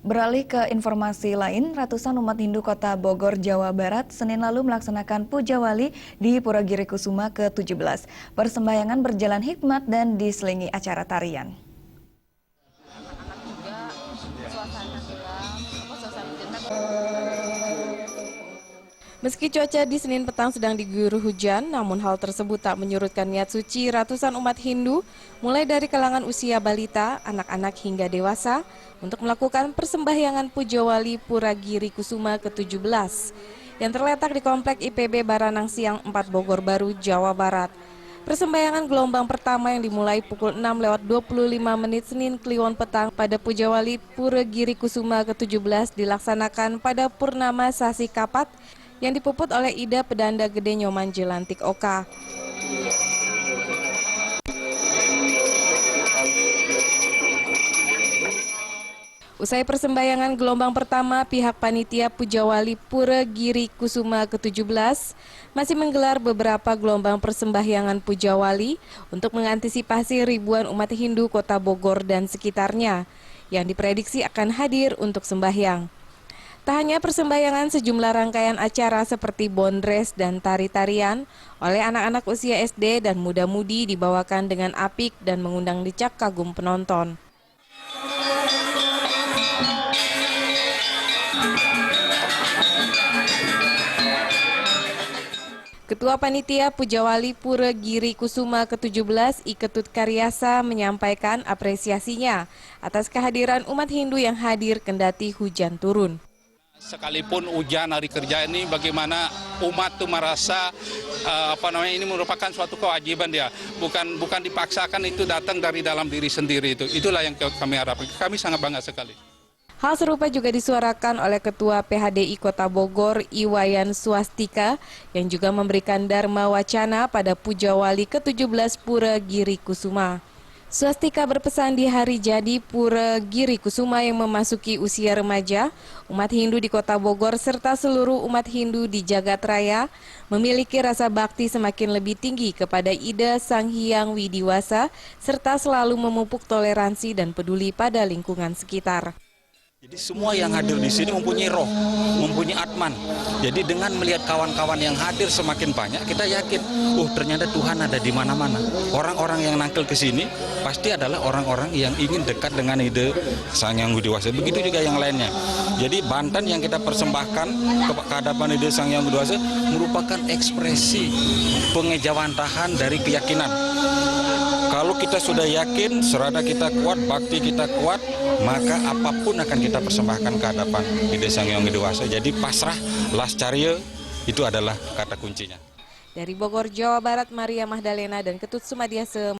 Beralih ke informasi lain, ratusan umat Hindu Kota Bogor, Jawa Barat, Senin lalu melaksanakan Puja Wali di Pura Giri Kusuma ke-17. Persembahyangan berjalan hikmat dan diselingi acara tarian. Meski cuaca di Senin petang sedang diguyur hujan, namun hal tersebut tak menyurutkan niat suci ratusan umat Hindu, mulai dari kalangan usia balita, anak-anak hingga dewasa, untuk melakukan persembahyangan Puja Wali Pura Giri Kusuma ke-17, yang terletak di Komplek IPB Baranang Siang 4 Bogor Baru, Jawa Barat. Persembahyangan gelombang pertama yang dimulai pukul 6.25 Senin Kliwon petang pada Puja Wali Pura Giri Kusuma ke-17 dilaksanakan pada Purnama Sasi Kapat, yang dipuput oleh Ida Pedanda Gede Nyoman Jelantik Oka. Usai persembahyangan gelombang pertama, pihak panitia Puja Wali Pura Giri Kusuma ke-17 masih menggelar beberapa gelombang persembahyangan Puja Wali untuk mengantisipasi ribuan umat Hindu Kota Bogor dan sekitarnya yang diprediksi akan hadir untuk sembahyang. Tak hanya persembahyangan, sejumlah rangkaian acara seperti bondres dan tari-tarian oleh anak-anak usia SD dan muda-mudi dibawakan dengan apik dan mengundang decak kagum penonton. Ketua Panitia Puja Wali Pura Giri Kusuma ke-17 Iketut Karyasa menyampaikan apresiasinya atas kehadiran umat Hindu yang hadir kendati hujan turun. Sekalipun hujan hari kerja ini, bagaimana umat tuh merasa ini merupakan suatu kewajiban dia, bukan dipaksakan, itu datang dari dalam diri sendiri, itulah yang kami harapkan. Kami sangat bangga sekali. Hal serupa juga disuarakan oleh Ketua PHDI Kota Bogor Iwayan Swastika yang juga memberikan dharma wacana pada Puja Wali ke-17 Pura Giri Kusuma. Swastika berpesan di hari jadi Pura Giri Kusuma yang memasuki usia remaja, umat Hindu di Kota Bogor serta seluruh umat Hindu di jagat raya memiliki rasa bakti semakin lebih tinggi kepada Ida Sang Hyang Widiwasa serta selalu memupuk toleransi dan peduli pada lingkungan sekitar. Jadi semua yang hadir di sini mempunyai roh, mempunyai atman. Jadi dengan melihat kawan-kawan yang hadir semakin banyak, kita yakin, ternyata Tuhan ada di mana-mana. Orang-orang yang nangkel ke sini pasti adalah orang-orang yang ingin dekat dengan Ida Sang Hyang Widiwasa. Begitu juga yang lainnya. Jadi Banten yang kita persembahkan ke hadapan Ida Sang Hyang Widiwasa merupakan ekspresi pengejawantahan dari keyakinan. Kalau kita sudah yakin, serada kita kuat, bakti kita kuat, maka apapun akan kita persembahkan ke hadapan Ida Sang Hyang Widiwasa. Jadi pasrah, lascarya, itu adalah kata kuncinya. Dari Bogor, Jawa Barat, Maria Magdalena dan Ketut Sumadiase.